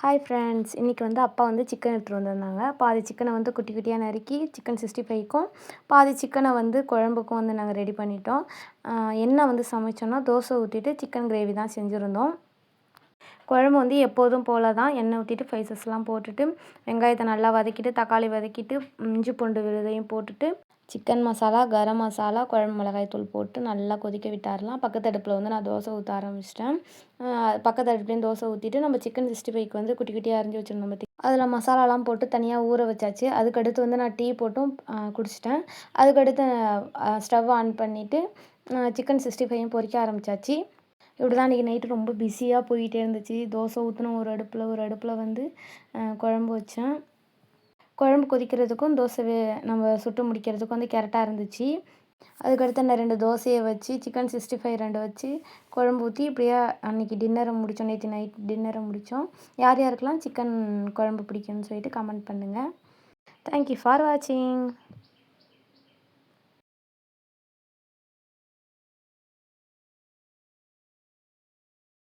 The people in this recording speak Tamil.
ஹாய் ஃப்ரெண்ட்ஸ், இன்றைக்கி வந்து அப்பா வந்து சிக்கன் எடுத்துகிட்டு வந்திருந்தாங்க. பாதி சிக்கனை வந்து குட்டி குட்டியாக நறுக்கி சிக்கன் 65க்கும் பாதி சிக்கனை வந்து குழம்புக்கும் வந்து நாங்கள் ரெடி பண்ணிட்டோம். என்ன வந்து சமைச்சோன்னா தோசை ஊற்றிட்டு சிக்கன் கிரேவி தான் செஞ்சுருந்தோம். குழம்பு வந்து எப்போதும் போல தான் எண்ணெய் ஊற்றிட்டு ஸ்பைசஸ்லாம் போட்டுட்டு வெங்காயத்தை நல்லா வதக்கிட்டு தக்காளி வதக்கிட்டு இஞ்சி பூண்டு விழுதையும் போட்டுட்டு சிக்கன் மசாலா, கரம் மசாலா, குழம்பு மிளகாய் தூள் போட்டு நல்லா கொதிக்க விட்டாரலாம். பக்கத்து அடுப்பில் வந்து நான் தோசை ஊற்ற ஆரம்பிச்சிட்டேன். பக்கத்து அடுப்புலேயும் தோசை ஊற்றிட்டு நம்ம சிக்கன் 65க்கு வந்து குட்டி குட்டியாக அரிஞ்சு வச்சுருந்தோம் அதில் மசாலாலாம் போட்டு தனியாக ஊற வச்சாச்சு. அதுக்கடுத்து வந்து நான் டீ போட்டும் குடிச்சிட்டேன். அதுக்கடுத்து ஸ்டவ் ஆன் பண்ணிவிட்டு சிக்கன் 65யும் பொரிக்க ஆரம்பித்தாச்சு. இப்படி தான் இன்றைக்கி நைட்டு ரொம்ப பிஸியாக போயிட்டே இருந்துச்சு. தோசை ஊற்றினோம் ஒரு அடுப்பில் வந்து குழம்பு வச்சேன். குழம்பு கொதிக்கிறதுக்கும் தோசை நம்ம சுட்டு முடிக்கிறதுக்கும் வந்து கரெக்டாக இருந்துச்சு. அதுக்கடுத்து அந்த 2 தோசையை வச்சு சிக்கன் 65 2 வச்சு குழம்பு ஊற்றி இப்படியே அன்றைக்கி டின்னரை முடித்தோம். நேற்று நைட் டின்னரை முடித்தோம். யார் யாருக்கெல்லாம் சிக்கன் குழம்பு பிடிக்கும்னு சொல்லிட்டு கமெண்ட் பண்ணுங்கள். தேங்க்யூ ஃபார் வாட்சிங்.